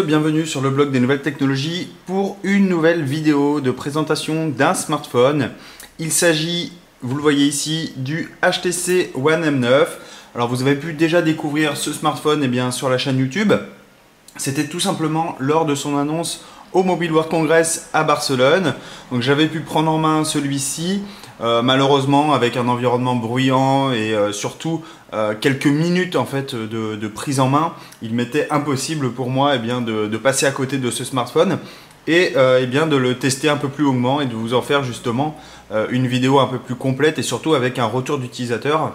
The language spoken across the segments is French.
bienvenue sur le blog des nouvelles technologies pour une nouvelle vidéo de présentation d'un smartphone. Il s'agit, vous le voyez ici, du HTC One M9. Alors vous avez pu déjà découvrir ce smartphone sur la chaîne YouTube. C'était tout simplement lors de son annonce au Mobile World Congress à Barcelone. Donc j'avais pu prendre en main celui-ci, malheureusement avec un environnement bruyant et surtout quelques minutes en fait de prise en main, il m'était impossible pour moi de passer à côté de ce smartphone et de le tester un peu plus longuement et de vous en faire justement une vidéo un peu plus complète et surtout avec un retour d'utilisateur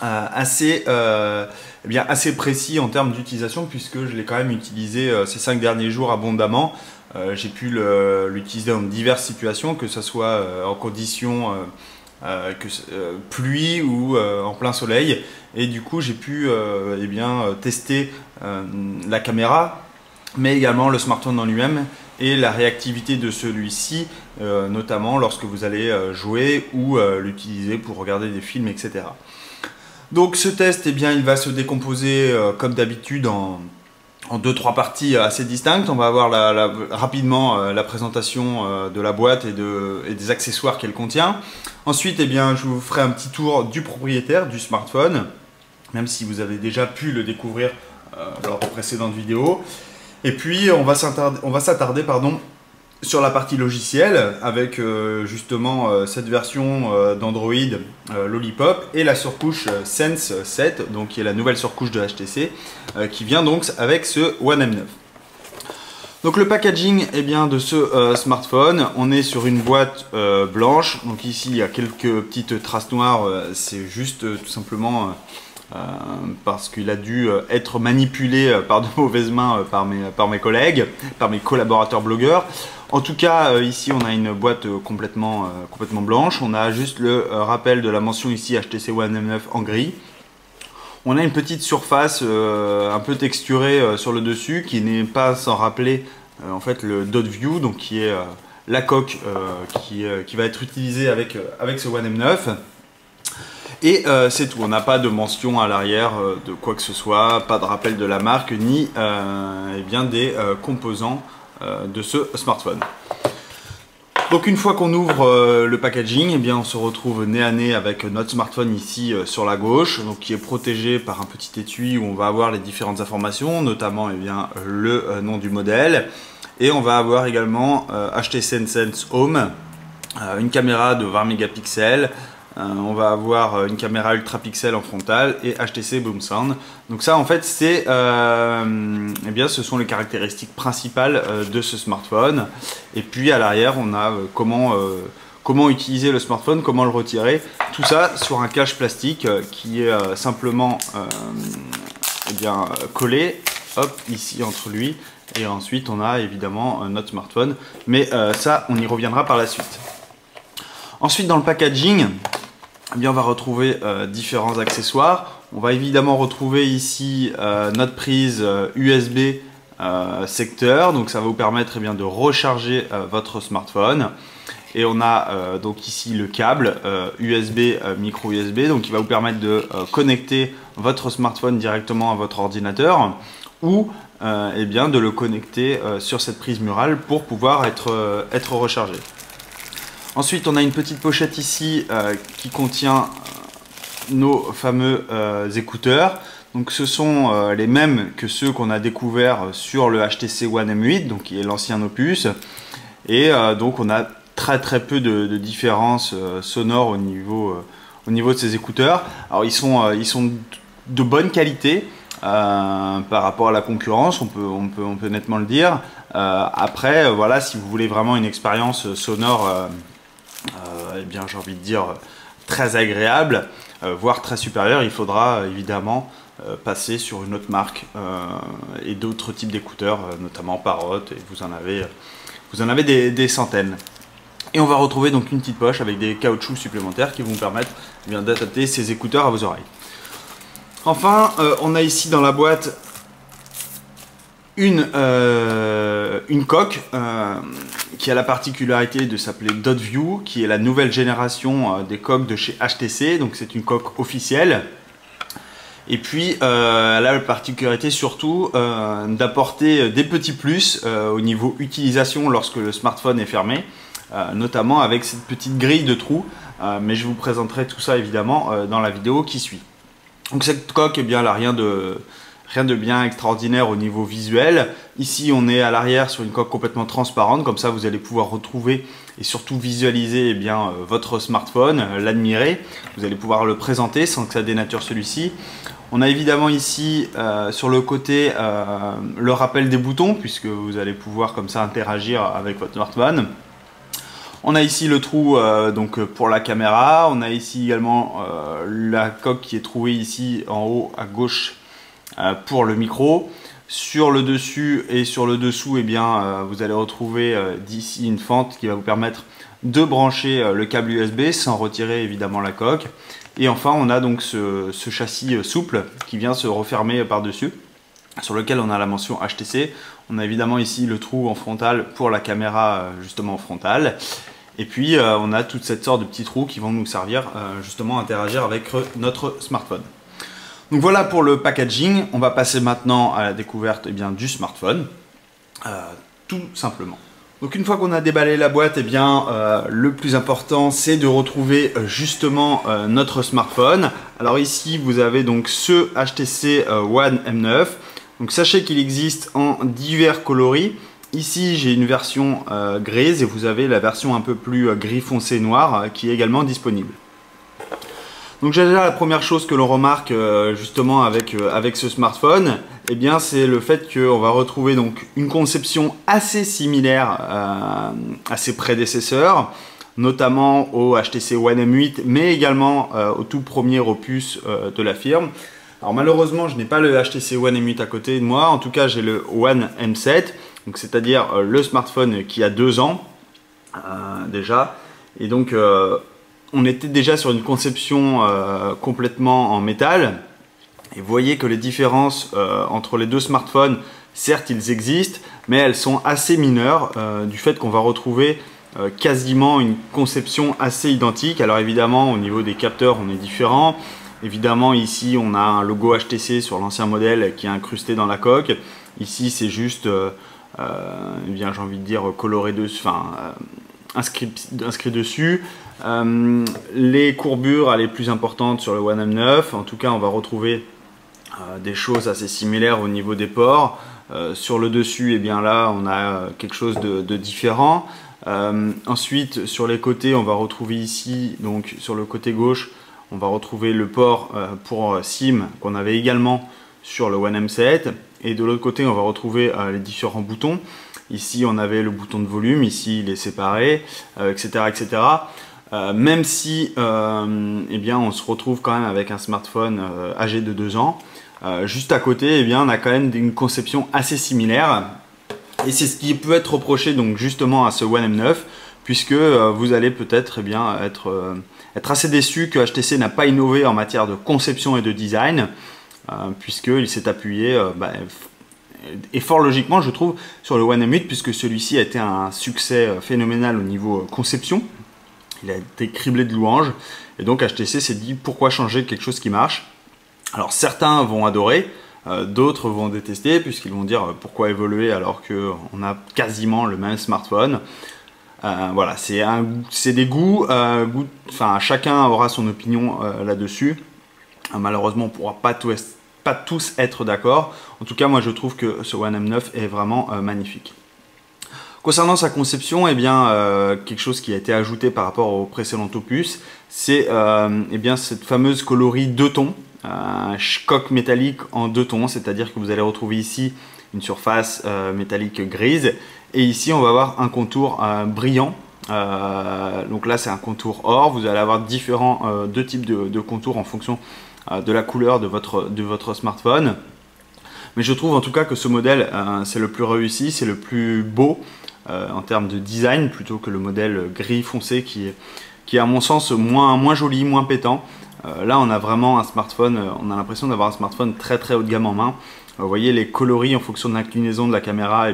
assez précis en termes d'utilisation, puisque je l'ai quand même utilisé ces 5 derniers jours abondamment. J'ai pu l'utiliser dans diverses situations, que ce soit en conditions pluie ou en plein soleil, et du coup j'ai pu tester la caméra, mais également le smartphone en lui-même et la réactivité de celui-ci, notamment lorsque vous allez jouer ou l'utiliser pour regarder des films, etc. Donc ce test, il va se décomposer comme d'habitude en 2-3 parties assez distinctes. On va avoir rapidement la présentation de la boîte et des accessoires qu'elle contient. Ensuite, je vous ferai un petit tour du propriétaire du smartphone, même si vous avez déjà pu le découvrir lors de précédentes vidéos. Et puis, on va s'attarder sur la partie logicielle avec justement cette version d'Android Lollipop et la surcouche Sense 7, donc qui est la nouvelle surcouche de HTC qui vient donc avec ce One M9. Donc le packaging de ce smartphone, on est sur une boîte blanche. Donc ici il y a quelques petites traces noires, c'est juste tout simplement parce qu'il a dû être manipulé par de mauvaises mains par mes collègues, par mes collaborateurs blogueurs. En tout cas, ici on a une boîte complètement blanche. On a juste le rappel de la mention ici HTC One M9 en gris. On a une petite surface un peu texturée sur le dessus, qui n'est pas sans rappeler en fait le Dot View, donc qui est la coque qui va être utilisée avec ce One M9. Et c'est tout, on n'a pas de mention à l'arrière de quoi que ce soit, pas de rappel de la marque, ni des composants de ce smartphone. Donc une fois qu'on ouvre le packaging, on se retrouve nez à nez avec notre smartphone ici sur la gauche, donc qui est protégé par un petit étui où on va avoir les différentes informations, notamment le nom du modèle. Et on va avoir également HTC Sense Home, une caméra de 20 mégapixels, on va avoir une caméra ultra pixel en frontale et HTC Boom Sound. Donc ça en fait c'est ce sont les caractéristiques principales de ce smartphone. Et puis à l'arrière on a comment utiliser le smartphone, comment le retirer. Tout ça sur un cache plastique qui est simplement collé ici entre lui. Et ensuite on a évidemment notre smartphone. Mais ça on y reviendra par la suite. Ensuite dans le packaging, on va retrouver différents accessoires. On va évidemment retrouver ici notre prise USB secteur, donc ça va vous permettre de recharger votre smartphone. Et on a donc ici le câble USB micro USB, donc qui va vous permettre de connecter votre smartphone directement à votre ordinateur ou de le connecter sur cette prise murale pour pouvoir être rechargé. Ensuite, on a une petite pochette ici qui contient nos fameux écouteurs. Donc, ce sont les mêmes que ceux qu'on a découverts sur le HTC One M8, donc qui est l'ancien opus. Et donc, on a très peu de différences sonores au niveau de ces écouteurs. Alors, ils sont de bonne qualité par rapport à la concurrence, on peut nettement le dire. Après, voilà, si vous voulez vraiment une expérience sonore j'ai envie de dire très agréable, voire très supérieure, il faudra évidemment passer sur une autre marque et d'autres types d'écouteurs, notamment Parrot, et vous en avez des centaines. Et on va retrouver donc une petite poche avec des caoutchoucs supplémentaires qui vont vous permettre d'adapter ces écouteurs à vos oreilles. Enfin, on a ici dans la boîte une coque qui a la particularité de s'appeler Dot View, qui est la nouvelle génération des coques de chez HTC. Donc c'est une coque officielle. Et puis elle a la particularité surtout d'apporter des petits plus au niveau utilisation lorsque le smartphone est fermé, notamment avec cette petite grille de trous, mais je vous présenterai tout ça évidemment dans la vidéo qui suit. Donc cette coque, eh bien, elle n'a rien de bien extraordinaire au niveau visuel. Ici on est à l'arrière sur une coque complètement transparente, comme ça vous allez pouvoir retrouver et surtout visualiser eh bien, votre smartphone, l'admirer. Vous allez pouvoir le présenter sans que ça dénature celui-ci. On a évidemment ici sur le côté le rappel des boutons, puisque vous allez pouvoir comme ça interagir avec votre smartphone. On a ici le trou donc pour la caméra. On a ici également la coque qui est trouée ici en haut à gauche pour le micro. Sur le dessus et sur le dessous, eh bien, vous allez retrouver d'ici une fente qui va vous permettre de brancher le câble USB sans retirer évidemment la coque. Et enfin, on a donc ce châssis souple qui vient se refermer par-dessus, sur lequel on a la mention HTC. On a évidemment ici le trou en frontal pour la caméra justement frontale. Et puis, on a toute cette sorte de petits trous qui vont nous servir justement à interagir avec notre smartphone. Donc voilà pour le packaging. On va passer maintenant à la découverte du smartphone, tout simplement. Donc une fois qu'on a déballé la boîte, le plus important c'est de retrouver justement notre smartphone. Alors ici vous avez donc ce HTC One M9. Donc sachez qu'il existe en divers coloris. Ici j'ai une version grise et vous avez la version un peu plus gris foncé noir qui est également disponible. Donc déjà la première chose que l'on remarque justement avec ce smartphone, c'est le fait qu'on va retrouver donc une conception assez similaire à ses prédécesseurs, notamment au HTC One M8, mais également au tout premier opus de la firme. Alors malheureusement je n'ai pas le HTC One M8 à côté de moi, en tout cas j'ai le One M7, donc c'est-à-dire le smartphone qui a 2 ans déjà, et donc on était déjà sur une conception complètement en métal. Et vous voyez que les différences entre les deux smartphones, certes ils existent, mais elles sont assez mineures du fait qu'on va retrouver quasiment une conception assez identique. Alors évidemment au niveau des capteurs on est différent. Évidemment ici on a un logo HTC sur l'ancien modèle qui est incrusté dans la coque. Ici c'est juste, j'ai envie de dire coloré dessus, inscrit dessus. Les courbures les plus importantes sur le One M9, en tout cas on va retrouver des choses assez similaires au niveau des ports. Sur le dessus, là on a quelque chose de différent. Ensuite sur les côtés on va retrouver ici, donc sur le côté gauche on va retrouver le port pour SIM qu'on avait également sur le One M7, et de l'autre côté on va retrouver les différents boutons. Ici on avait le bouton de volume, ici il est séparé, etc. etc. Même si on se retrouve quand même avec un smartphone âgé de 2 ans, juste à côté on a quand même une conception assez similaire, et c'est ce qui peut être reproché donc justement à ce One M9, puisque vous allez peut-être être assez déçu que HTC n'a pas innové en matière de conception et de design, puisqu'il s'est appuyé et fort logiquement je trouve sur le One M8, puisque celui-ci a été un succès phénoménal au niveau conception. Il a été criblé de louanges, et donc HTC s'est dit pourquoi changer quelque chose qui marche. Alors certains vont adorer, d'autres vont détester, puisqu'ils vont dire pourquoi évoluer alors qu'on a quasiment le même smartphone. Voilà, c'est des goûts, chacun aura son opinion là-dessus. Malheureusement on ne pourra pas tous être d'accord. En tout cas moi je trouve que ce One M9 est vraiment magnifique. Concernant sa conception, quelque chose qui a été ajouté par rapport au précédent opus, c'est cette fameuse coloris 2 tons, coque métallique en 2 tons, c'est-à-dire que vous allez retrouver ici une surface métallique grise, et ici on va avoir un contour brillant. Donc là c'est un contour or, vous allez avoir deux types de contours en fonction de la couleur de votre smartphone. Mais je trouve en tout cas que ce modèle c'est le plus réussi, c'est le plus beau en termes de design, plutôt que le modèle gris foncé qui est à mon sens moins joli, moins pétant. Là on a vraiment un smartphone, on a l'impression d'avoir un smartphone très très haut de gamme en main. Vous voyez les coloris en fonction de l'inclinaison de la caméra,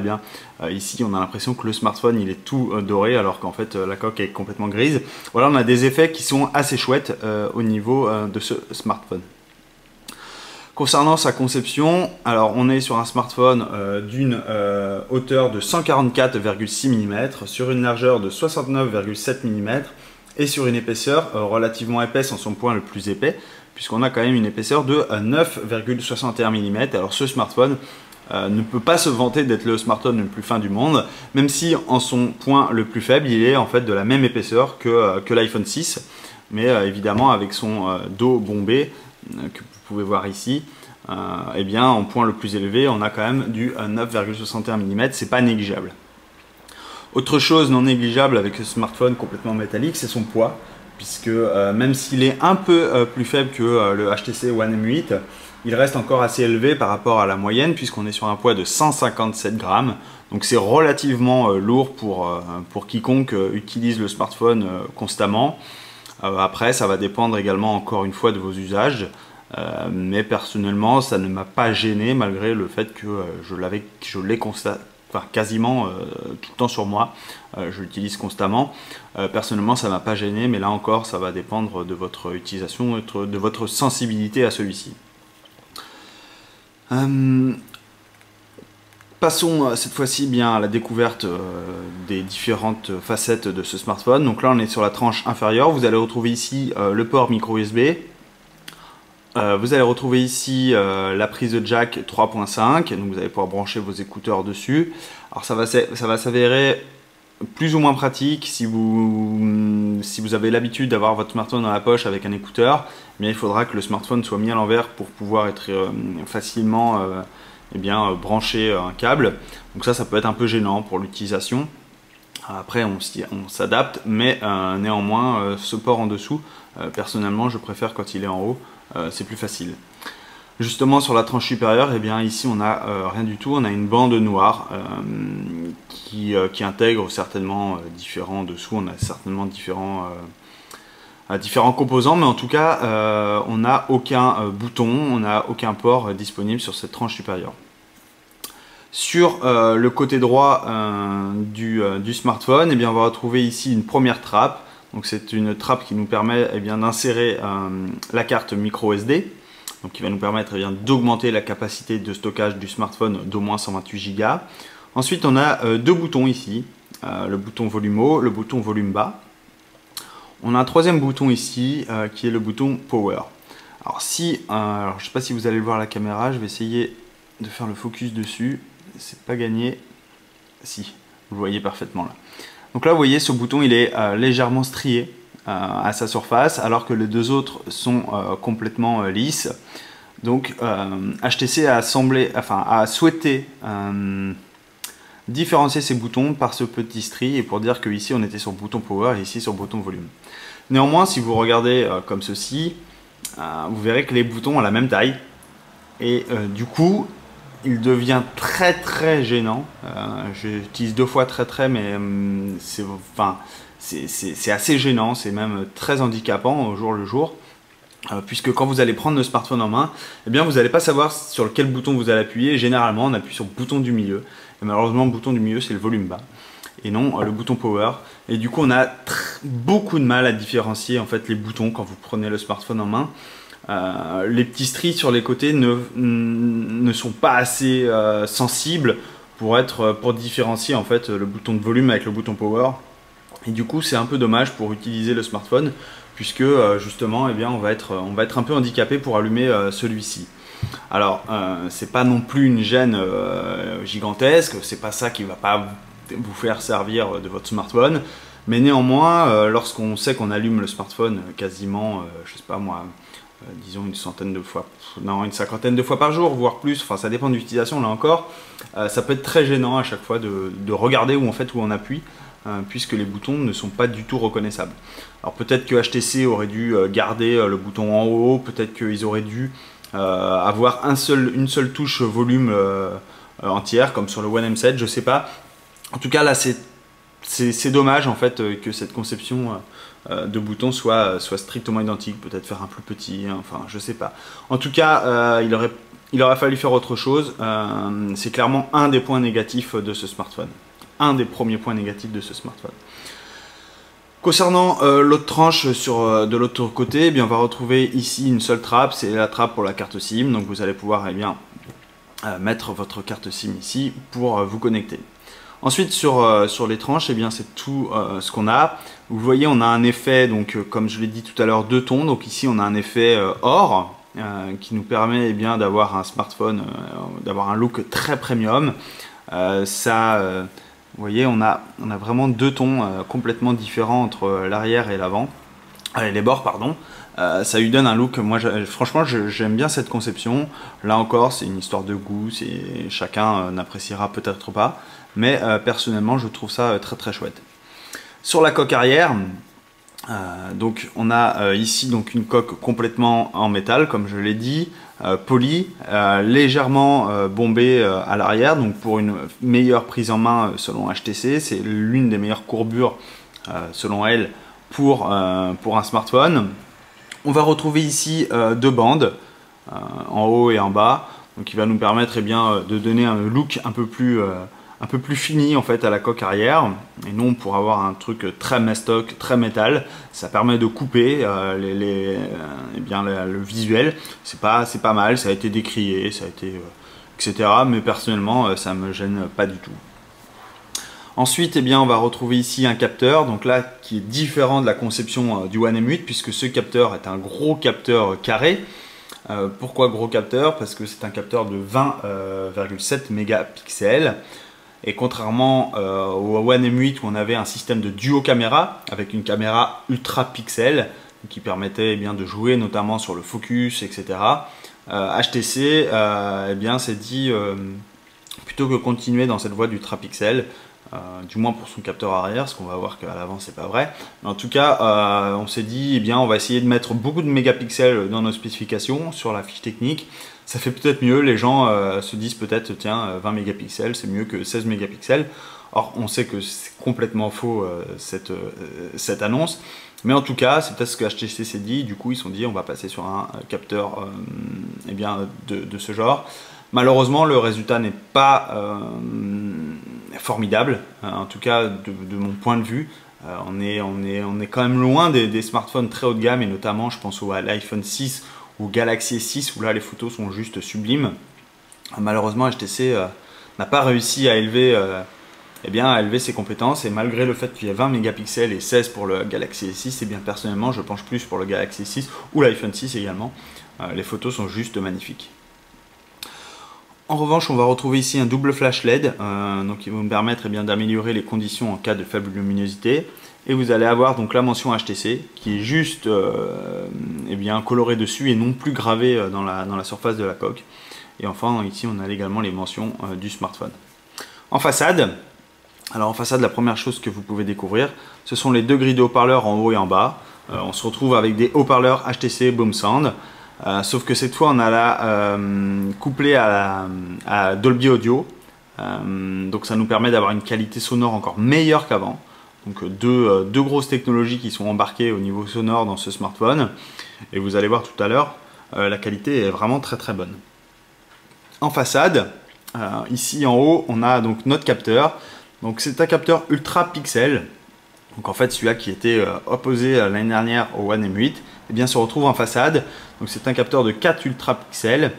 ici on a l'impression que le smartphone il est tout doré, alors qu'en fait la coque est complètement grise. Voilà, on a des effets qui sont assez chouettes au niveau de ce smartphone. Concernant sa conception, alors on est sur un smartphone d'une hauteur de 144,6 mm, sur une largeur de 69,7 mm et sur une épaisseur relativement épaisse en son point le plus épais, puisqu'on a quand même une épaisseur de 9,61 mm. Alors ce smartphone ne peut pas se vanter d'être le smartphone le plus fin du monde, même si en son point le plus faible, il est en fait de la même épaisseur que l'iPhone 6, mais évidemment avec son dos bombé, que vous pouvez voir ici, eh bien en point le plus élevé, on a quand même du 9,61 mm, c'est pas négligeable. Autre chose non négligeable avec ce smartphone complètement métallique, c'est son poids, puisque même s'il est un peu plus faible que le HTC One M8, il reste encore assez élevé par rapport à la moyenne, puisqu'on est sur un poids de 157 grammes. Donc c'est relativement lourd pour quiconque utilise le smartphone constamment. Après, ça va dépendre également encore une fois de vos usages. Mais personnellement, ça ne m'a pas gêné malgré le fait que je l'ai constaté. Enfin, quasiment tout le temps sur moi, je l'utilise constamment. Personnellement, ça ne m'a pas gêné, mais là encore, ça va dépendre de votre utilisation, de votre sensibilité à celui-ci. Passons cette fois-ci bien à la découverte des différentes facettes de ce smartphone. Donc là, on est sur la tranche inférieure. Vous allez retrouver ici le port micro USB. Vous allez retrouver ici la prise de jack 3.5, donc vous allez pouvoir brancher vos écouteurs dessus. Alors ça va s'avérer plus ou moins pratique si vous avez l'habitude d'avoir votre smartphone dans la poche avec un écouteur, mais il faudra que le smartphone soit mis à l'envers pour pouvoir être facilement brancher un câble. Donc ça peut être un peu gênant pour l'utilisation. Après on s'adapte, mais néanmoins ce port en dessous, personnellement je préfère quand il est en haut. C'est plus facile. Justement sur la tranche supérieure, eh bien ici on n'a rien du tout, on a une bande noire qui intègre certainement différents dessous, on a certainement différents composants, mais en tout cas on n'a aucun bouton, on n'a aucun port disponible sur cette tranche supérieure. Sur le côté droit du smartphone, eh bien, on va retrouver ici une première trappe. Donc c'est une trappe qui nous permet d'insérer la carte micro SD, donc qui va nous permettre d'augmenter la capacité de stockage du smartphone d'au moins 128 Go. Ensuite on a deux boutons ici, le bouton volume haut, le bouton volume bas. On a un troisième bouton ici qui est le bouton power. Alors je ne sais pas si vous allez le voir à la caméra, je vais essayer de faire le focus dessus, c'est pas gagné, si, vous le voyez parfaitement là. Donc là vous voyez ce bouton il est légèrement strié à sa surface alors que les deux autres sont complètement lisses. Donc HTC a souhaité différencier ces boutons par ce petit stri et pour dire que ici on était sur bouton power et ici sur bouton volume. Néanmoins si vous regardez comme ceci, vous verrez que les boutons ont la même taille et du coup il devient très gênant. J'utilise deux fois très mais c'est assez gênant, c'est même très handicapant au jour le jour, puisque quand vous allez prendre le smartphone en main, eh bien vous n'allez pas savoir sur lequel bouton vous allez appuyer. Généralement on appuie sur le bouton du milieu et malheureusement le bouton du milieu c'est le volume bas et non le bouton power, et du coup on a beaucoup de mal à différencier en fait les boutons quand vous prenez le smartphone en main. Les petits stries sur les côtés ne sont pas assez sensibles pour différencier en fait le bouton de volume avec le bouton power, et du coup c'est un peu dommage pour utiliser le smartphone puisque justement on va être un peu handicapé pour allumer celui-ci. Alors c'est pas non plus une gêne gigantesque, c'est pas ça qui va pas vous faire servir de votre smartphone, mais néanmoins lorsqu'on sait qu'on allume le smartphone quasiment je sais pas moi, disons une cinquantaine de fois par jour, voire plus, enfin ça dépend de l'utilisation là encore, ça peut être très gênant à chaque fois de regarder où on appuie, puisque les boutons ne sont pas du tout reconnaissables. Alors peut-être que HTC aurait dû garder le bouton en haut, peut-être qu'ils auraient dû avoir une seule touche volume entière, comme sur le One M7, je sais pas. En tout cas là c'est dommage en fait que cette conception de boutons soit strictement identique, peut-être faire un plus petit, enfin je sais pas. En tout cas il aurait fallu faire autre chose, c'est clairement un des points négatifs de ce smartphone. Un des premiers points négatifs de ce smartphone. Concernant l'autre tranche de l'autre côté, eh bien, on va retrouver ici une seule trappe, c'est la trappe pour la carte SIM. Donc vous allez pouvoir eh bien, mettre votre carte SIM ici pour vous connecter. Ensuite sur les tranches, eh bien c'est tout ce qu'on a. Vous voyez, on a un effet, donc comme je l'ai dit tout à l'heure, 2 tons. Donc ici on a un effet or qui nous permet eh bien d'avoir un smartphone, d'avoir un look très premium. Vous voyez, on a vraiment 2 tons complètement différents entre l'arrière et l'avant, les bords pardon. Ça lui donne un look, moi franchement j'aime bien cette conception. Là encore c'est une histoire de goût, chacun n'appréciera peut-être pas, mais personnellement je trouve ça très très chouette. Sur la coque arrière, donc on a ici donc une coque complètement en métal comme je l'ai dit, polie, légèrement bombée à l'arrière, donc pour une meilleure prise en main selon HTC. C'est l'une des meilleures courbures selon elle pour un smartphone. On va retrouver ici 2 bandes en haut et en bas, donc qui va nous permettre eh bien, de donner un look un peu plus fini en fait à la coque arrière, et non pour avoir un truc très mastoc, très métal. Ça permet de couper eh bien, le visuel. C'est pas mal, ça a été décrié, ça a été etc. Mais personnellement ça me gêne pas du tout. Ensuite, eh bien, on va retrouver ici un capteur, donc là qui est différent de la conception du One M8, puisque ce capteur est un gros capteur carré. Pourquoi gros capteur? Parce que c'est un capteur de 20,7 mégapixels. Et contrairement au One M8 où on avait un système de duo caméra avec une caméra ultra pixel qui permettait eh bien, de jouer notamment sur le focus, etc. HTC eh bien, s'est dit plutôt que continuer dans cette voie du ultra pixel, du moins pour son capteur arrière, parce qu'on va voir qu'à l'avant c'est pas vrai. Mais en tout cas, on s'est dit, eh bien, on va essayer de mettre beaucoup de mégapixels dans nos spécifications sur la fiche technique. Ça fait peut-être mieux, les gens se disent peut-être, tiens, 20 mégapixels, c'est mieux que 16 mégapixels. Or, on sait que c'est complètement faux cette annonce. Mais en tout cas, c'est peut-être ce que HTC s'est dit. Du coup, ils se sont dit, on va passer sur un capteur eh bien, de ce genre. Malheureusement, le résultat n'est pas formidable, en tout cas de mon point de vue. On est quand même loin des smartphones très haut de gamme, et notamment je pense à l'iPhone 6 ou Galaxy S6 où là les photos sont juste sublimes. Malheureusement, HTC n'a pas réussi à élever ses compétences, et malgré le fait qu'il y ait 20 mégapixels et 16 pour le Galaxy S6, et bien personnellement je penche plus pour le Galaxy S6 ou l'iPhone 6 également. Les photos sont juste magnifiques. En revanche, on va retrouver ici un double flash LED, donc qui va nous permettre eh bien, d'améliorer les conditions en cas de faible luminosité. Et vous allez avoir donc la mention HTC qui est juste eh bien, colorée dessus et non plus gravée dans la surface de la coque. Et enfin, ici, on a également les mentions du smartphone. En façade, alors en façade, la première chose que vous pouvez découvrir, ce sont les 2 grilles de haut-parleurs en haut et en bas. On se retrouve avec des haut-parleurs HTC BoomSound. Sauf que cette fois on a la couplé à Dolby Audio, donc ça nous permet d'avoir une qualité sonore encore meilleure qu'avant. Donc deux grosses technologies qui sont embarquées au niveau sonore dans ce smartphone, et vous allez voir tout à l'heure, la qualité est vraiment très très bonne. En façade, ici en haut on a donc notre capteur, donc c'est un capteur ultra pixel. Donc en fait celui-là qui était opposé l'année dernière au One M8, eh bien, se retrouve en façade. Donc c'est un capteur de 4 ultra pixels.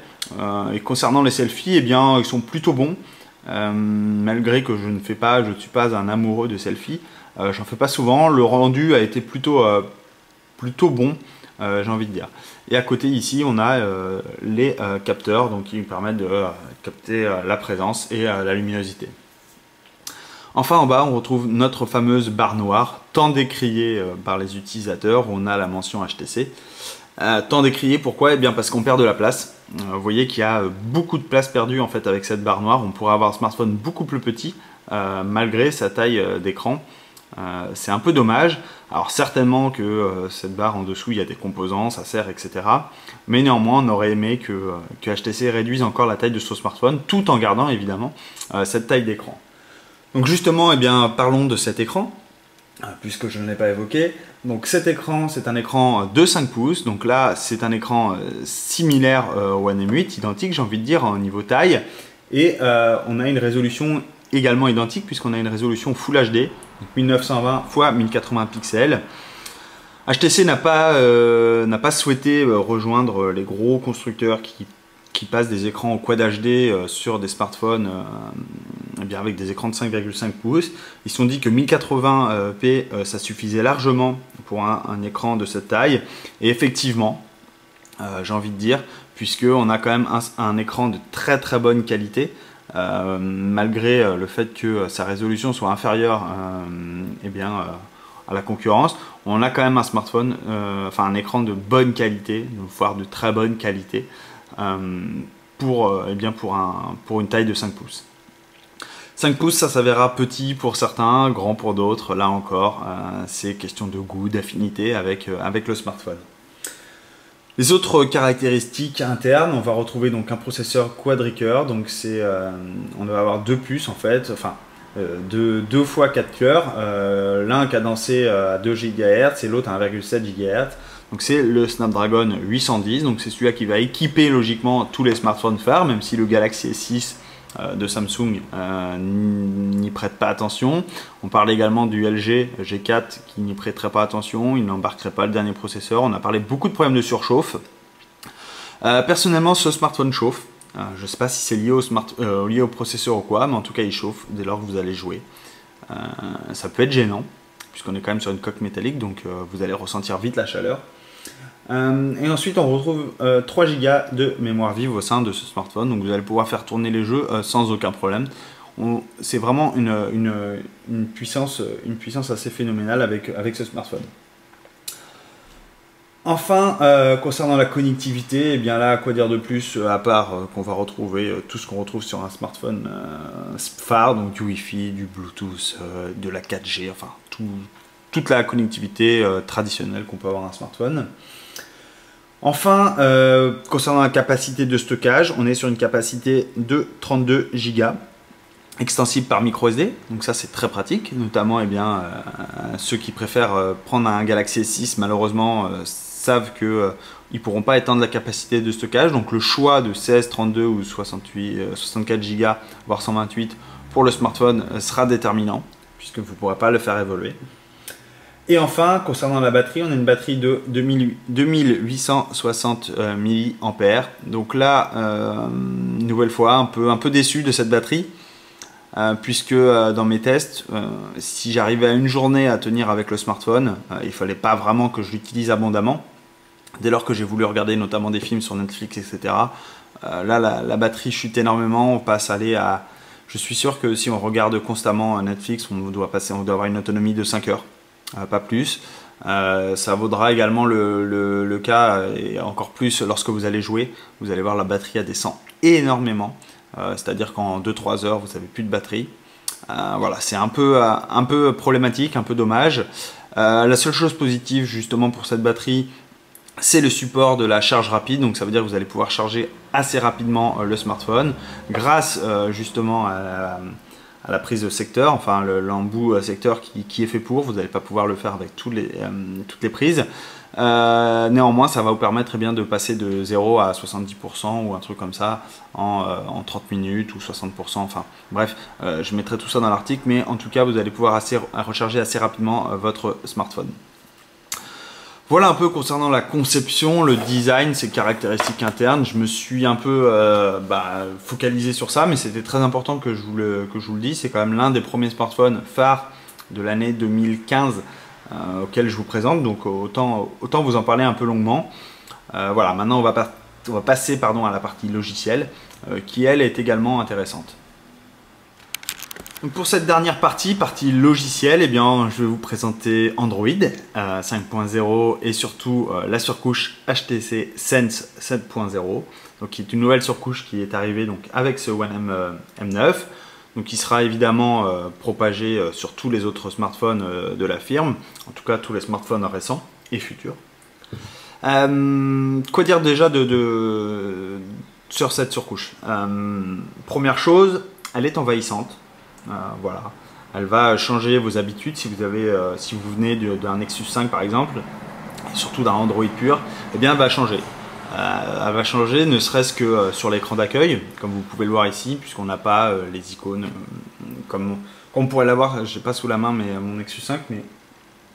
Et concernant les selfies, eh bien, ils sont plutôt bons. Malgré que je ne suis pas un amoureux de selfies. J'en fais pas souvent. Le rendu a été plutôt bon, j'ai envie de dire. Et à côté ici, on a les capteurs donc, qui nous permettent de capter la présence et la luminosité. Enfin en bas on retrouve notre fameuse barre noire, tant décriée par les utilisateurs, où on a la mention HTC. Tant décriée, pourquoi? Eh bien parce qu'on perd de la place. Vous voyez qu'il y a beaucoup de place perdue en fait avec cette barre noire. On pourrait avoir un smartphone beaucoup plus petit malgré sa taille d'écran. C'est un peu dommage. Alors certainement que cette barre en dessous il y a des composants, ça sert, etc. Mais néanmoins on aurait aimé que HTC réduise encore la taille de son smartphone, tout en gardant évidemment cette taille d'écran. Donc justement, eh bien, parlons de cet écran, puisque je ne l'ai pas évoqué. Donc cet écran, c'est un écran de 5 pouces. Donc là, c'est un écran similaire au One M8, identique, j'ai envie de dire, au niveau taille. Et on a une résolution également identique puisqu'on a une résolution Full HD, donc 1920 x 1080 pixels. HTC n'a pas souhaité rejoindre les gros constructeurs qui passent des écrans en Quad HD sur des smartphones eh bien avec des écrans de 5,5 pouces. Ils se sont dit que 1080p ça suffisait largement pour un écran de cette taille. Et effectivement, j'ai envie de dire, puisqu'on a quand même un écran de très très bonne qualité, malgré le fait que sa résolution soit inférieure eh bien, à la concurrence, on a quand même un smartphone, enfin un écran de bonne qualité, voire de très bonne qualité, pour une taille de 5 pouces. 5 pouces, ça s'avérera petit pour certains, grand pour d'autres. Là encore, c'est question de goût, d'affinité avec le smartphone. Les autres caractéristiques internes, on va retrouver donc un processeur Quadricore. Donc on va avoir deux puces en fait, enfin deux fois 4 cœurs, l'un cadencé à 2 GHz et l'autre à 1,7 GHz. Donc c'est le Snapdragon 810, donc c'est celui-là qui va équiper logiquement tous les smartphones phares, même si le Galaxy S6 de Samsung n'y prête pas attention. On parle également du LG G4 qui n'y prêterait pas attention, il n'embarquerait pas le dernier processeur. On a parlé beaucoup de problèmes de surchauffe. Personnellement, ce smartphone chauffe. Je ne sais pas si c'est lié au processeur ou quoi, mais en tout cas il chauffe dès lors que vous allez jouer. Ça peut être gênant, puisqu'on est quand même sur une coque métallique, donc vous allez ressentir vite la chaleur. Et ensuite on retrouve 3 Go de mémoire vive au sein de ce smartphone, donc vous allez pouvoir faire tourner les jeux sans aucun problème. C'est vraiment une puissance assez phénoménale avec ce smartphone. Enfin, concernant la connectivité, eh bien là, quoi dire de plus, à part qu'on va retrouver tout ce qu'on retrouve sur un smartphone phare, donc du Wi-Fi, du Bluetooth, de la 4G, enfin toute la connectivité traditionnelle qu'on peut avoir dans un smartphone. Enfin, concernant la capacité de stockage, on est sur une capacité de 32 Go, extensible par microSD, donc ça c'est très pratique, notamment eh bien, ceux qui préfèrent prendre un Galaxy S6, malheureusement, savent qu'ils ne pourront pas étendre la capacité de stockage, donc le choix de 16, 32 ou 64 Go, voire 128 pour le smartphone sera déterminant, puisque vous ne pourrez pas le faire évoluer. Et enfin, concernant la batterie, on a une batterie de 2860 mAh. Donc là, une nouvelle fois, un peu déçu de cette batterie, puisque dans mes tests, si j'arrivais à une journée à tenir avec le smartphone, il ne fallait pas vraiment que je l'utilise abondamment. Dès lors que j'ai voulu regarder notamment des films sur Netflix, etc., là, la batterie chute énormément. On passe à aller à... Je suis sûr que si on regarde constamment Netflix, on doit avoir une autonomie de 5 heures. Pas plus. Ça vaudra également le cas, et encore plus lorsque vous allez jouer. Vous allez voir la batterie elle descend énormément. C'est-à-dire qu'en 2-3 heures, vous n'avez plus de batterie. Voilà, c'est un peu problématique, un peu dommage. La seule chose positive justement pour cette batterie, c'est le support de la charge rapide. Donc ça veut dire que vous allez pouvoir charger assez rapidement le smartphone grâce justement à la prise de secteur, enfin l'embout secteur qui est fait pour. Vous n'allez pas pouvoir le faire avec toutes les prises. Néanmoins, ça va vous permettre bien de passer de 0 à 70% ou un truc comme ça en 30 minutes ou 60%. Enfin bref, je mettrai tout ça dans l'article, mais en tout cas, vous allez pouvoir recharger assez rapidement votre smartphone. Voilà un peu concernant la conception, le design, ses caractéristiques internes. Je me suis un peu focalisé sur ça, mais c'était très important que je vous le dise. C'est quand même l'un des premiers smartphones phares de l'année 2015 auquel je vous présente. Donc autant vous en parler un peu longuement. Voilà, maintenant on va passer à la partie logicielle qui elle est également intéressante. Donc pour cette dernière partie logicielle, eh bien, je vais vous présenter Android 5.0 et surtout la surcouche HTC Sense 7.0, donc qui est une nouvelle surcouche qui est arrivée donc avec ce One M9, donc qui sera évidemment propagée sur tous les autres smartphones de la firme, en tout cas tous les smartphones récents et futurs. Quoi dire déjà sur cette surcouche? Première chose, elle est envahissante. Voilà, elle va changer vos habitudes si vous venez d'un Nexus 5 par exemple, et surtout d'un Android pur, eh bien elle va changer. elle va changer, ne serait-ce que sur l'écran d'accueil, comme vous pouvez le voir ici, puisqu'on n'a pas les icônes comme on pourrait l'avoir, je n'ai pas sous la main, mais mon Nexus 5, mais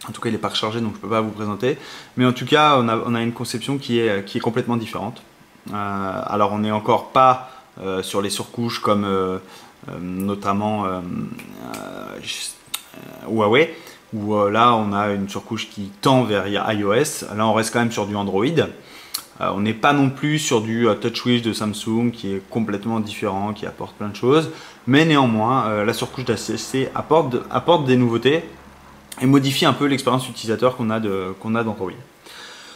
en tout cas il n'est pas rechargé, donc je ne peux pas vous présenter. Mais en tout cas, on a une conception qui est complètement différente. Alors on n'est encore pas sur les surcouches comme notamment Huawei, où là on a une surcouche qui tend vers iOS. Là on reste quand même sur du Android. On n'est pas non plus sur du TouchWiz de Samsung qui est complètement différent, qui apporte plein de choses. Mais néanmoins, la surcouche d'HTC apporte des nouveautés et modifie un peu l'expérience utilisateur qu'on a d'Android.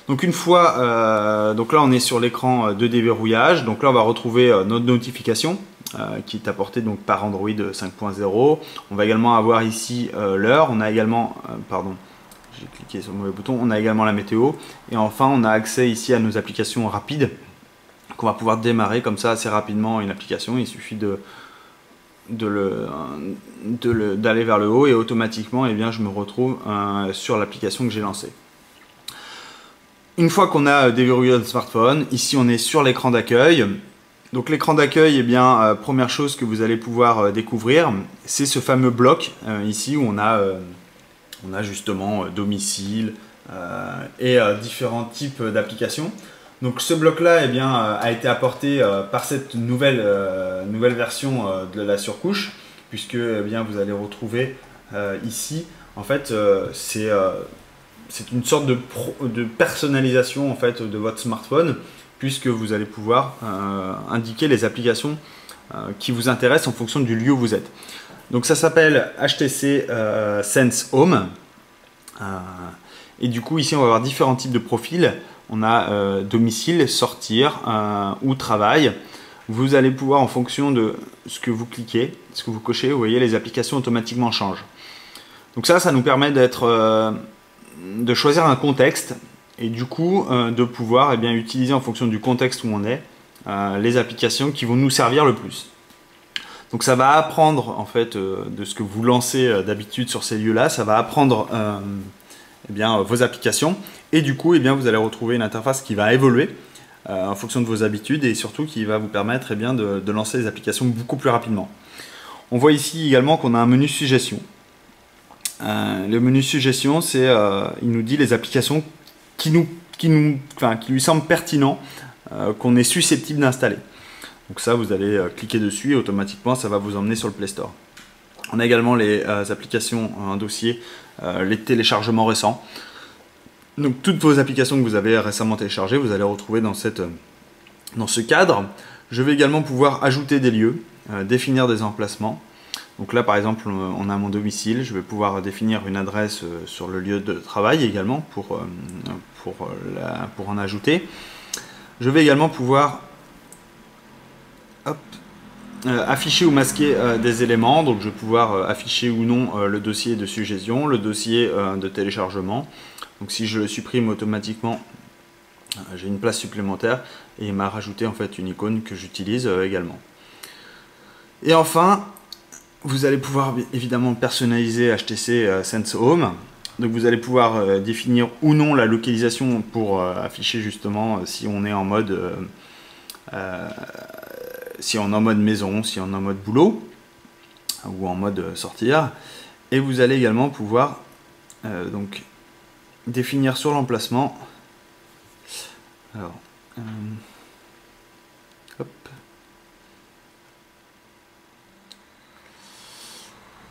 Donc une fois, donc là on est sur l'écran de déverrouillage. Donc là on va retrouver notre notification qui est apportée donc par Android 5.0. On va également avoir ici l'heure. On a également, pardon, j'ai cliqué sur le mauvais bouton. On a également la météo. Et enfin on a accès ici à nos applications rapides qu'on va pouvoir démarrer comme ça assez rapidement une application. Il suffit d'aller vers le haut et automatiquement eh bien, je me retrouve sur l'application que j'ai lancée. Une fois qu'on a déverrouillé notre smartphone, ici on est sur l'écran d'accueil. Donc l'écran d'accueil, eh bien, première chose que vous allez pouvoir découvrir, c'est ce fameux bloc ici où on a justement domicile et différents types d'applications. Donc ce bloc-là eh bien, a été apporté par cette nouvelle version de la surcouche, puisque eh bien, vous allez retrouver ici, en fait, c'est une sorte de personnalisation en fait, de votre smartphone, puisque vous allez pouvoir indiquer les applications qui vous intéressent en fonction du lieu où vous êtes. Donc ça s'appelle HTC Sense Home. Et du coup ici on va avoir différents types de profils. On a domicile, sortir ou travail. Vous allez pouvoir en fonction de ce que vous cliquez, ce que vous cochez, vous voyez les applications automatiquement changent. Donc ça nous permet de choisir un contexte et du coup de pouvoir eh bien, utiliser en fonction du contexte où on est les applications qui vont nous servir le plus. Donc ça va apprendre en fait de ce que vous lancez d'habitude sur ces lieux-là, ça va apprendre eh bien, vos applications et du coup eh bien, vous allez retrouver une interface qui va évoluer en fonction de vos habitudes et surtout qui va vous permettre eh bien, de lancer les applications beaucoup plus rapidement. On voit ici également qu'on a un menu suggestions. Le menu suggestions, c'est il nous dit les applications qui lui semblent pertinents, qu'on est susceptible d'installer. Donc ça, vous allez cliquer dessus et automatiquement, ça va vous emmener sur le Play Store. On a également les applications en dossier, les téléchargements récents. Donc toutes vos applications que vous avez récemment téléchargées, vous allez retrouver dans ce cadre. Je vais également pouvoir ajouter des lieux, définir des emplacements. Donc là par exemple on a mon domicile, je vais pouvoir définir une adresse sur le lieu de travail également pour en ajouter. Je vais également pouvoir afficher ou masquer des éléments, donc je vais pouvoir afficher ou non le dossier de suggestion, le dossier de téléchargement. Donc si je le supprime automatiquement, j'ai une place supplémentaire et il m'a rajouté en fait une icône que j'utilise également. Et enfin, vous allez pouvoir évidemment personnaliser HTC Sense Home. Donc vous allez pouvoir définir ou non la localisation pour afficher justement si on est en mode maison, si on est en mode boulot ou en mode sortir. Et vous allez également pouvoir donc définir sur l'emplacement. Alors, hop.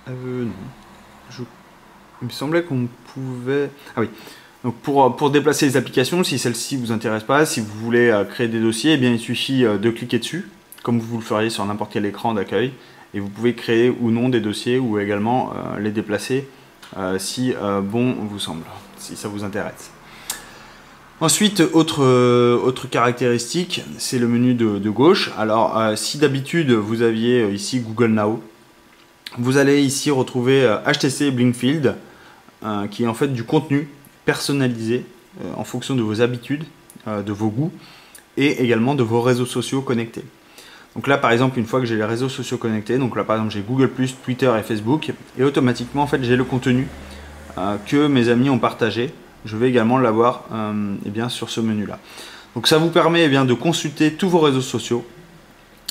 Non. Il me semblait qu'on pouvait... Ah oui. Donc pour déplacer les applications, si celle-ci ne vous intéresse pas, si vous voulez créer des dossiers, eh bien, il suffit de cliquer dessus, comme vous le feriez sur n'importe quel écran d'accueil. Et vous pouvez créer ou non des dossiers ou également les déplacer si bon vous semble, si ça vous intéresse. Ensuite, autre caractéristique, c'est le menu de gauche. Alors, si d'habitude vous aviez ici Google Now, vous allez ici retrouver HTC Blinkfield, qui est en fait du contenu personnalisé en fonction de vos habitudes, de vos goûts et également de vos réseaux sociaux connectés. Donc là, par exemple, une fois que j'ai les réseaux sociaux connectés, donc là, par exemple, j'ai Google+, Twitter et Facebook, et automatiquement, en fait, j'ai le contenu que mes amis ont partagé. Je vais également l'avoir eh bien, sur ce menu-là. Donc ça vous permet eh bien, de consulter tous vos réseaux sociaux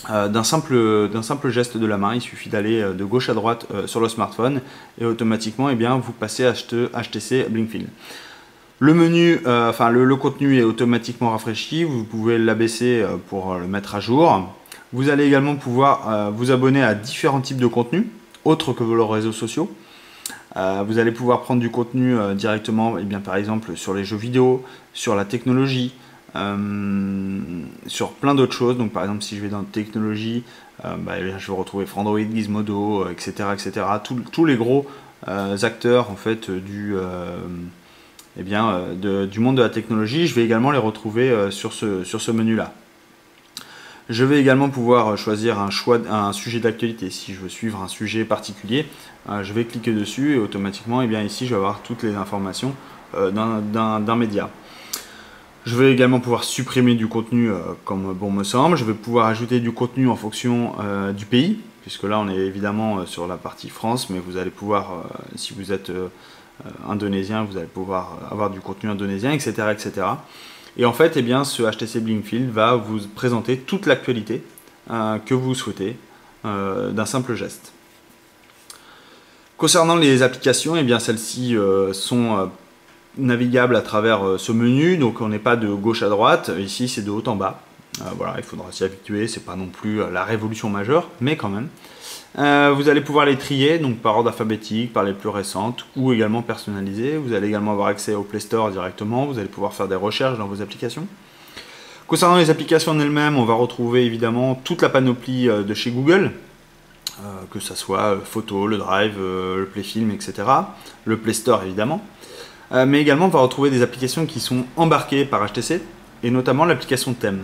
d'un simple geste de la main. Il suffit d'aller de gauche à droite sur le smartphone et automatiquement eh bien, vous passez à HTC Blinkfield. Le menu, le contenu est automatiquement rafraîchi, vous pouvez l'abaisser pour le mettre à jour. Vous allez également pouvoir vous abonner à différents types de contenus, autres que vos réseaux sociaux. Vous allez pouvoir prendre du contenu directement, eh bien, par exemple sur les jeux vidéo, sur la technologie, sur plein d'autres choses. Donc par exemple si je vais dans technologie, je vais retrouver Frandroid, Gizmodo, etc. etc. Tous les gros acteurs en fait du monde de la technologie, je vais également les retrouver sur ce menu là. Je vais également pouvoir choisir un sujet d'actualité. Si je veux suivre un sujet particulier, je vais cliquer dessus et automatiquement, eh bien, ici, je vais avoir toutes les informations d'un média. Je vais également pouvoir supprimer du contenu comme bon me semble. Je vais pouvoir ajouter du contenu en fonction du pays, puisque là, on est évidemment sur la partie France, mais vous allez pouvoir, si vous êtes indonésien, vous allez pouvoir avoir du contenu indonésien, etc. etc. Et en fait, eh bien, ce HTC Blinkfield va vous présenter toute l'actualité que vous souhaitez d'un simple geste. Concernant les applications, eh bien, celles-ci sont navigables à travers ce menu, donc on n'est pas de gauche à droite, ici c'est de haut en bas. Voilà, il faudra s'y habituer, c'est pas non plus la révolution majeure, mais quand même. Vous allez pouvoir les trier donc par ordre alphabétique, par les plus récentes ou également personnalisées. Vous allez également avoir accès au Play Store directement, vous allez pouvoir faire des recherches dans vos applications. Concernant les applications en elles-mêmes, on va retrouver évidemment toute la panoplie de chez Google, que ce soit Photo, le Drive, le Playfilm, etc. Le Play Store évidemment. Mais également on va retrouver des applications qui sont embarquées par HTC et notamment l'application Thème.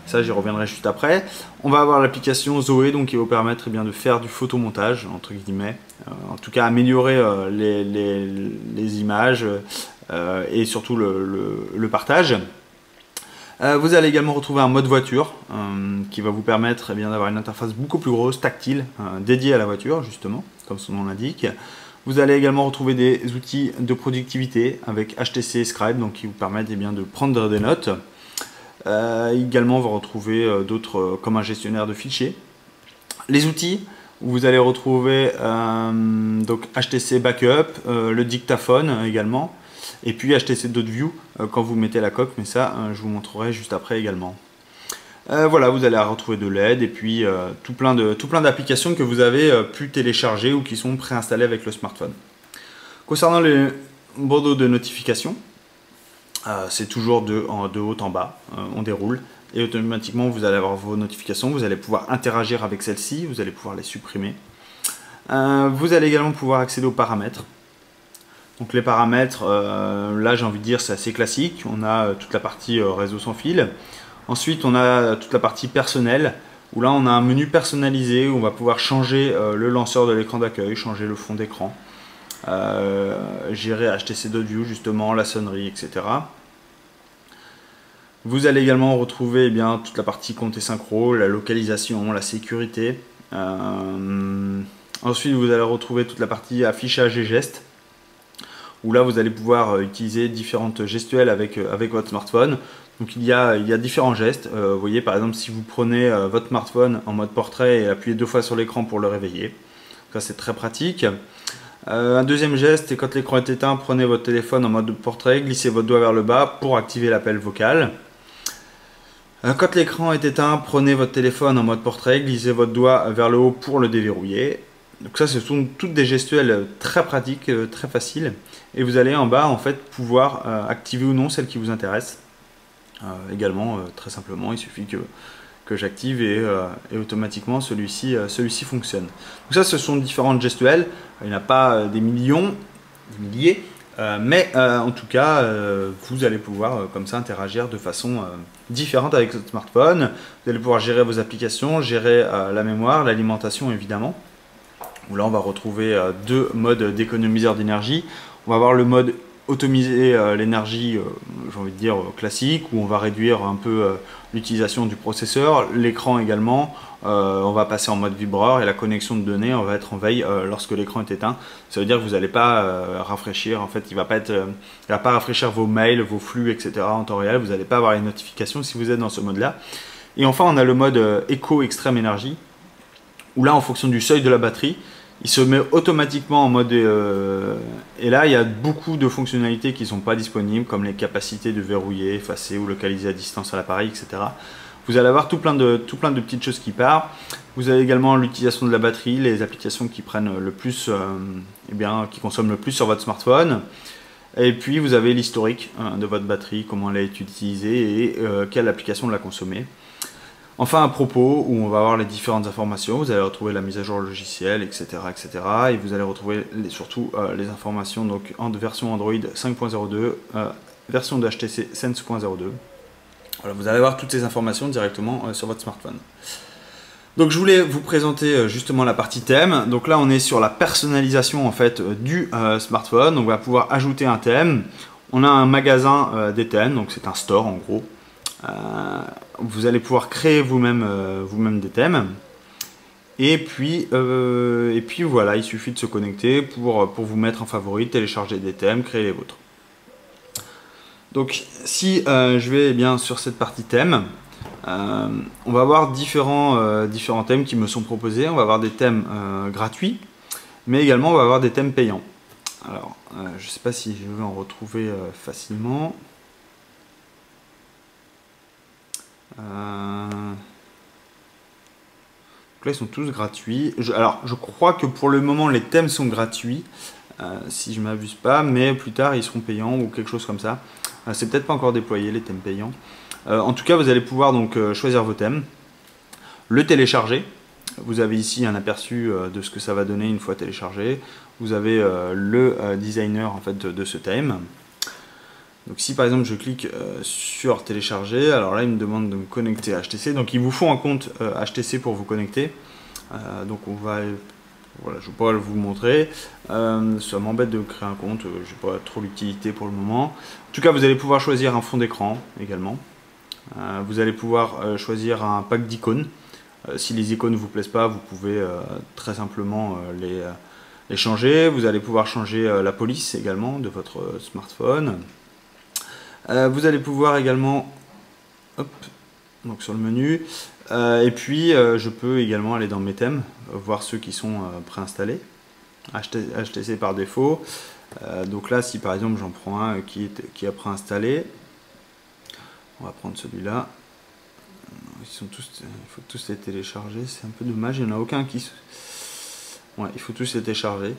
Ça, j'y reviendrai juste après. On va avoir l'application Zoé, donc qui va vous permettre de faire du photomontage, entre guillemets. En tout cas, améliorer les images et surtout le partage. Vous allez également retrouver un mode voiture qui va vous permettre d'avoir une interface beaucoup plus grosse, tactile, dédiée à la voiture, justement, comme son nom l'indique. Vous allez également retrouver des outils de productivité avec HTC Scribe, donc qui vous permettent de prendre des notes. Également, on va retrouver d'autres comme un gestionnaire de fichiers. Les outils, vous allez retrouver donc HTC Backup, le dictaphone également, et puis HTC Dot View quand vous mettez la coque, mais ça je vous montrerai juste après également. Voilà, vous allez retrouver de l'aide et puis tout plein d'applications que vous avez pu télécharger ou qui sont préinstallées avec le smartphone. Concernant les bandeaux de notification, c'est toujours de haut en bas, on déroule et automatiquement vous allez avoir vos notifications, vous allez pouvoir interagir avec celles-ci, vous allez pouvoir les supprimer. Vous allez également pouvoir accéder aux paramètres. Donc les paramètres, là j'ai envie de dire c'est assez classique, on a toute la partie réseau sans fil. Ensuite on a toute la partie personnelle, où là on a un menu personnalisé où on va pouvoir changer le lanceur de l'écran d'accueil, changer le fond d'écran. Gérer HTC Dot View justement, la sonnerie, etc. Vous allez également retrouver toute la partie compte et synchro, la localisation, la sécurité. Ensuite vous allez retrouver toute la partie affichage et gestes, où là vous allez pouvoir utiliser différentes gestuelles avec votre smartphone. Donc il y a différents gestes. Vous voyez par exemple si vous prenez votre smartphone en mode portrait et appuyez 2 fois sur l'écran pour le réveiller. Ça c'est très pratique. Un deuxième geste, c'est quand l'écran est éteint, prenez votre téléphone en mode portrait, glissez votre doigt vers le bas pour activer l'appel vocal. Quand l'écran est éteint, prenez votre téléphone en mode portrait, glissez votre doigt vers le haut pour le déverrouiller. Donc ça, ce sont toutes des gestuelles très pratiques, très faciles. Et vous allez en bas en fait pouvoir activer ou non celle qui vous intéresse. Également, très simplement, il suffit que j'active et automatiquement celui-ci fonctionne. Donc ça, ce sont différentes gestuelles. Il n'y en a pas des millions, des milliers, mais en tout cas, vous allez pouvoir comme ça interagir de façon différente avec votre smartphone. Vous allez pouvoir gérer vos applications, gérer la mémoire, l'alimentation évidemment. Où là, on va retrouver deux modes d'économiseur d'énergie. On va avoir le mode automiser l'énergie, j'ai envie de dire classique, où on va réduire un peu l'utilisation du processeur, l'écran également. On va passer en mode vibreur et la connexion de données, on va être en veille lorsque l'écran est éteint. Ça veut dire que vous n'allez pas rafraîchir, en fait, il va pas rafraîchir vos mails, vos flux, etc. en temps réel. Vous n'allez pas avoir les notifications si vous êtes dans ce mode-là. Et enfin, on a le mode Eco Extreme Energy, où là, en fonction du seuil de la batterie, il se met automatiquement en mode... et là, il y a beaucoup de fonctionnalités qui ne sont pas disponibles, comme les capacités de verrouiller, effacer ou localiser à distance à l'appareil, etc. Vous allez avoir tout plein de petites choses qui partent. Vous avez également l'utilisation de la batterie, les applications qui prennent le plus, qui consomment le plus sur votre smartphone. Et puis, vous avez l'historique de votre batterie, comment elle a été utilisée et quelle application l'a consommée. Enfin, un propos où on va avoir les différentes informations, vous allez retrouver la mise à jour logicielle, etc. etc. et vous allez retrouver surtout les informations donc, en version Android 5.02, version de HTC Sense.02. Voilà, vous allez avoir toutes ces informations directement sur votre smartphone. Donc je voulais vous présenter justement la partie thème. Donc là on est sur la personnalisation en fait du smartphone. Donc on va pouvoir ajouter un thème. On a un magasin des thèmes, donc c'est un store en gros. Vous allez pouvoir créer vous-même des thèmes. Et puis voilà, il suffit de se connecter pour vous mettre en favori, télécharger des thèmes, créer les vôtres. Donc si je vais bien sur cette partie thème, on va avoir différents thèmes qui me sont proposés. On va avoir des thèmes gratuits, mais également on va avoir des thèmes payants. Alors, je ne sais pas si je vais en retrouver facilement. Donc là, ils sont tous gratuits. Alors, je crois que pour le moment, les thèmes sont gratuits, si je ne m'abuse pas, mais plus tard, ils seront payants ou quelque chose comme ça. C'est peut-être pas encore déployé, les thèmes payants. En tout cas, vous allez pouvoir donc choisir vos thèmes, le télécharger. Vous avez ici un aperçu de ce que ça va donner une fois téléchargé. Vous avez le designer en fait de ce thème. Donc si par exemple je clique sur télécharger, alors là il me demande de me connecter à HTC. Donc il vous faut un compte HTC pour vous connecter. Donc on va, voilà, je ne vais pas vous montrer. Ça m'embête de créer un compte, je n'ai pas trop l'utilité pour le moment. En tout cas vous allez pouvoir choisir un fond d'écran également. Vous allez pouvoir choisir un pack d'icônes. Si les icônes ne vous plaisent pas, vous pouvez très simplement les changer. Vous allez pouvoir changer la police également de votre smartphone. Vous allez pouvoir également, hop, donc sur le menu, et puis je peux également aller dans mes thèmes, voir ceux qui sont préinstallés, HTC par défaut. Donc là, si par exemple j'en prends un qui est préinstallé, on va prendre celui-là. Ils sont tous, il faut tous les télécharger, c'est un peu dommage, il n'y en a aucun qui... Ouais, il faut tous les télécharger.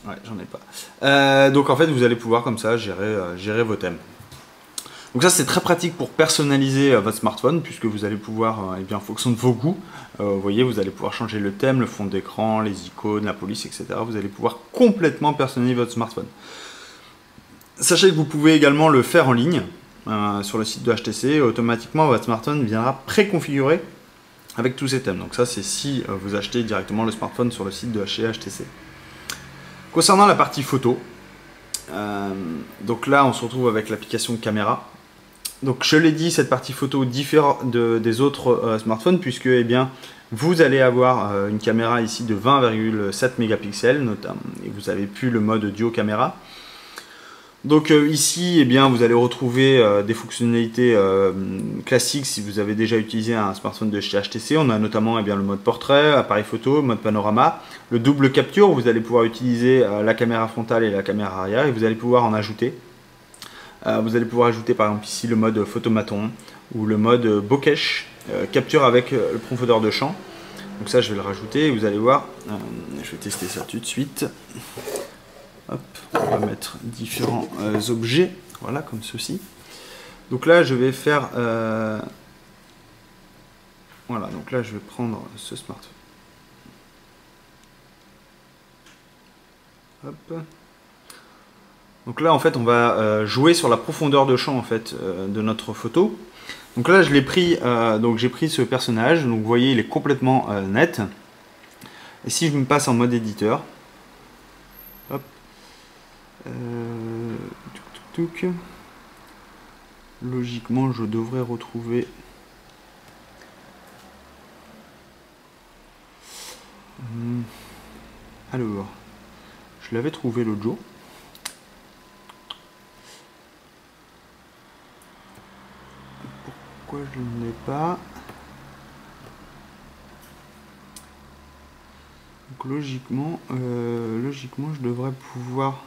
Ouais, j'en ai pas. Donc en fait, vous allez pouvoir comme ça gérer vos thèmes. Donc ça, c'est très pratique pour personnaliser votre smartphone, puisque vous allez pouvoir, en fonction de vos goûts, vous voyez, vous allez pouvoir changer le thème, le fond d'écran, les icônes, la police, etc. Vous allez pouvoir complètement personnaliser votre smartphone. Sachez que vous pouvez également le faire en ligne, sur le site de HTC. Automatiquement, votre smartphone viendra préconfiguré avec tous ces thèmes. Donc ça, c'est si vous achetez directement le smartphone sur le site de chez HTC. Concernant la partie photo, donc là on se retrouve avec l'application caméra. Donc je l'ai dit, cette partie photo diffère des autres smartphones, puisque eh bien, vous allez avoir une caméra ici de 20,7 mégapixels notamment, et vous avez plus le mode duo caméra. Donc ici, eh bien, vous allez retrouver des fonctionnalités classiques si vous avez déjà utilisé un smartphone de chez HTC. On a notamment le mode portrait, appareil photo, mode panorama, le double capture. Vous allez pouvoir utiliser la caméra frontale et la caméra arrière, et vous allez pouvoir en ajouter. Vous allez pouvoir ajouter par exemple ici le mode photomaton ou le mode bokeh, capture avec le profondeur de champ. Donc ça, je vais le rajouter et vous allez voir. Je vais tester ça tout de suite. Hop, on va mettre différents objets, voilà, comme ceci. Donc là, je vais faire... voilà, donc là, je vais prendre ce smartphone. Hop. Donc là, en fait, on va jouer sur la profondeur de champ en fait, de notre photo. Donc là, je l'ai pris, donc j'ai pris ce personnage. Donc vous voyez, il est complètement net. Et si je me passe en mode éditeur, hop, Tuk, tuk, tuk. Logiquement, je devrais retrouver... Alors, je l'avais trouvé l'autre jour. Pourquoi je ne l'ai pas? Donc logiquement, je devrais pouvoir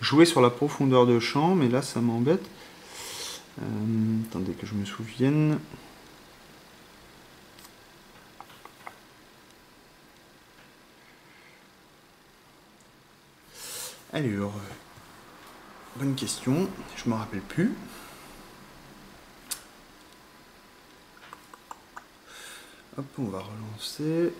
jouer sur la profondeur de champ, mais là ça m'embête. Attendez que je me souvienne. Alors, bonne question, je me rappelle plus. Hop, on va relancer.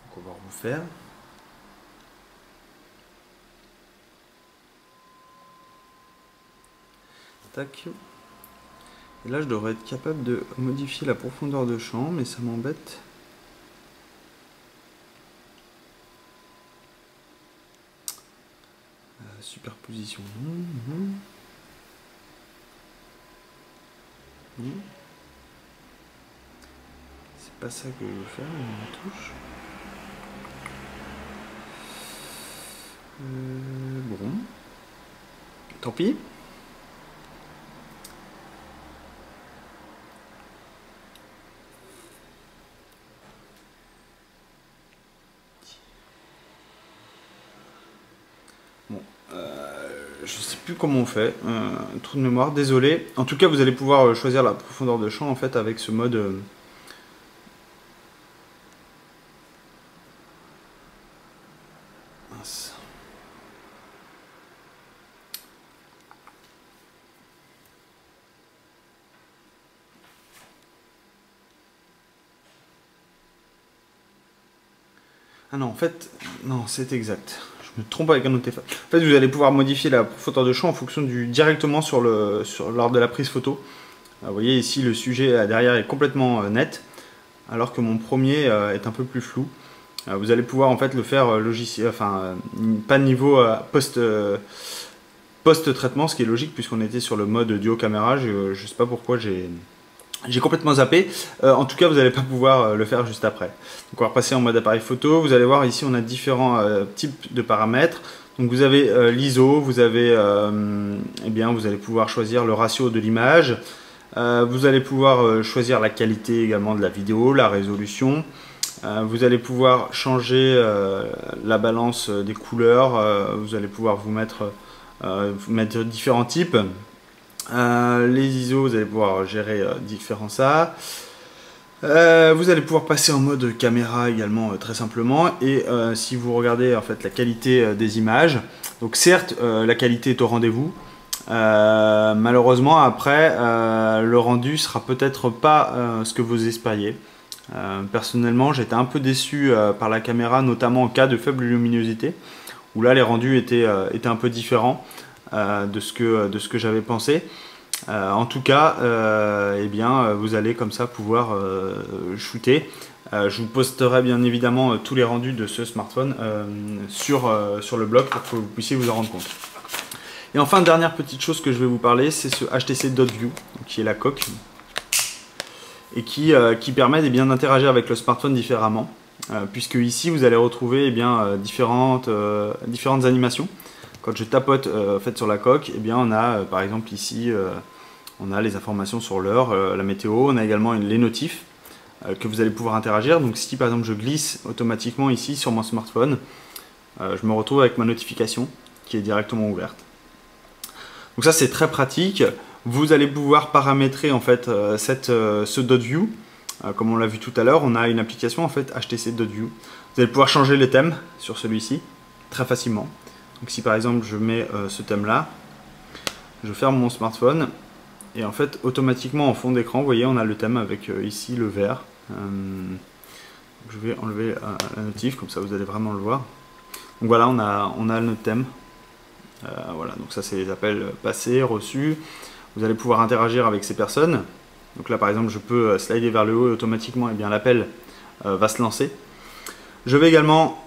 Donc on va refaire. Tac. Et là, je devrais être capable de modifier la profondeur de champ, mais ça m'embête. Superposition. C'est pas ça que je veux faire, on touche. Bon. Tant pis. Bon, je sais plus comment on fait, trou de mémoire, désolé. En tout cas, vous allez pouvoir choisir la profondeur de champ en fait avec ce mode. Mince. Ah non, en fait, non, c'est exact. Je me trompe avec un autre téléphone. En fait, vous allez pouvoir modifier la profondeur de champ en fonction directement lors de la prise photo. Vous voyez ici, le sujet derrière est complètement net, alors que mon premier est un peu plus flou. Vous allez pouvoir en fait le faire pas de niveau post-traitement, ce qui est logique puisqu'on était sur le mode duo caméra. Je sais pas pourquoi j'ai complètement zappé. En tout cas, vous n'allez pas pouvoir le faire juste après. Donc on va repasser en mode appareil photo. Vous allez voir ici, on a différents types de paramètres. Donc vous avez l'ISO, vous avez, vous allez pouvoir choisir le ratio de l'image. Vous allez pouvoir choisir la qualité également de la vidéo, la résolution. Vous allez pouvoir changer la balance des couleurs. Vous allez pouvoir vous mettre différents types. Les ISO, vous allez pouvoir gérer différents ça. Vous allez pouvoir passer en mode caméra également très simplement. Et si vous regardez en fait la qualité des images, donc certes la qualité est au rendez-vous. Malheureusement après le rendu sera peut-être pas ce que vous espériez. Personnellement j'ai été un peu déçu par la caméra, notamment en cas de faible luminosité, où là les rendus étaient un peu différents de ce que j'avais pensé. En tout cas, vous allez comme ça pouvoir shooter. Je vous posterai bien évidemment tous les rendus de ce smartphone sur le blog pour que vous puissiez vous en rendre compte. Et enfin, dernière petite chose que je vais vous parler, c'est ce HTC Dot View, qui est la coque, et qui permet d'interagir avec le smartphone différemment, puisque ici vous allez retrouver différentes animations. Quand je tapote en fait, sur la coque, on a par exemple ici on a les informations sur l'heure, la météo, on a également les notifs que vous allez pouvoir interagir. Donc si par exemple je glisse automatiquement ici sur mon smartphone, je me retrouve avec ma notification qui est directement ouverte. Donc ça c'est très pratique. Vous allez pouvoir paramétrer en fait ce Dot View. Comme on l'a vu tout à l'heure, on a une application en fait HTC Dot View. Vous allez pouvoir changer les thèmes sur celui-ci très facilement. Donc si par exemple je mets ce thème là, je ferme mon smartphone et en fait automatiquement en fond d'écran, vous voyez, on a le thème avec ici le vert. Je vais enlever la notif, comme ça vous allez vraiment le voir. Donc voilà, on a notre thème. Voilà, donc ça c'est les appels passés, reçus. Vous allez pouvoir interagir avec ces personnes. Donc là par exemple je peux slider vers le haut et automatiquement l'appel va se lancer. Je vais également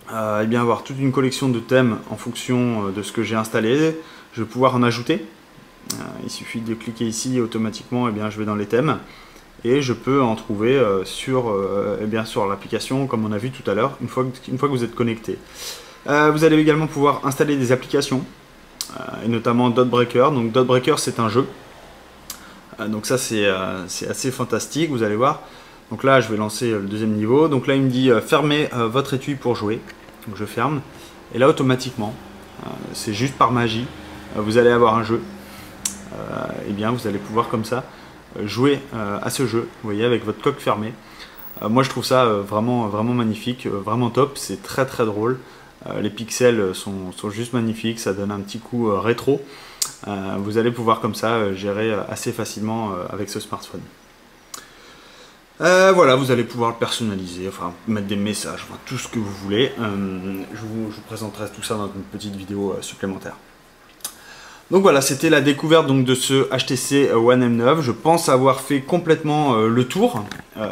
avoir toute une collection de thèmes en fonction de ce que j'ai installé. Je vais pouvoir en ajouter. Il suffit de cliquer ici et automatiquement je vais dans les thèmes. Et je peux en trouver sur l'application comme on a vu tout à l'heure, une fois que vous êtes connecté. Vous allez également pouvoir installer des applications, et notamment Dotbreaker. Donc Dotbreaker c'est un jeu. Donc ça c'est assez fantastique, vous allez voir. Donc là je vais lancer le deuxième niveau. Donc là il me dit fermez votre étui pour jouer. Donc je ferme. Et là automatiquement, c'est juste par magie, vous allez avoir un jeu. Vous allez pouvoir comme ça jouer à ce jeu, vous voyez, avec votre coque fermée. Moi je trouve ça vraiment magnifique, vraiment top, c'est très drôle. Les pixels sont juste magnifiques, ça donne un petit coup rétro. Vous allez pouvoir comme ça gérer assez facilement avec ce smartphone. Voilà, vous allez pouvoir le personnaliser, enfin mettre des messages, enfin, tout ce que vous voulez. Je vous présenterai tout ça dans une petite vidéo supplémentaire. Donc voilà, c'était la découverte donc, de ce HTC One M9. Je pense avoir fait complètement le tour.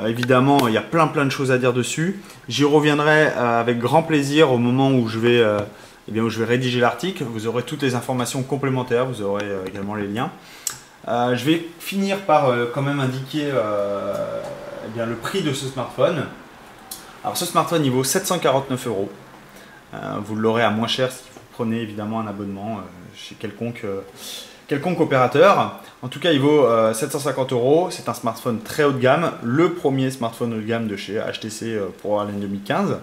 Évidemment, il y a plein de choses à dire dessus. J'y reviendrai avec grand plaisir au moment où je vais, rédiger l'article. Vous aurez toutes les informations complémentaires, vous aurez également les liens. Je vais finir par quand même indiquer le prix de ce smartphone. Alors ce smartphone il vaut 749 €. Vous l'aurez à moins cher si vous prenez évidemment un abonnement chez quelconque opérateur. En tout cas, il vaut 750 €. C'est un smartphone très haut de gamme, le premier smartphone haut de gamme de chez HTC pour l'année 2015.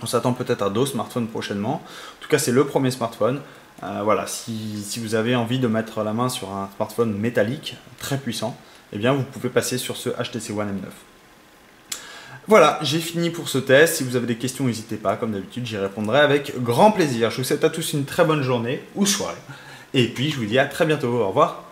On s'attend peut-être à d'autres smartphones prochainement. En tout cas, c'est le premier smartphone. Voilà, si vous avez envie de mettre la main sur un smartphone métallique très puissant, vous pouvez passer sur ce HTC One M9. Voilà, j'ai fini pour ce test. Si vous avez des questions, n'hésitez pas. Comme d'habitude, j'y répondrai avec grand plaisir. Je vous souhaite à tous une très bonne journée ou soirée. Et puis, je vous dis à très bientôt. Au revoir.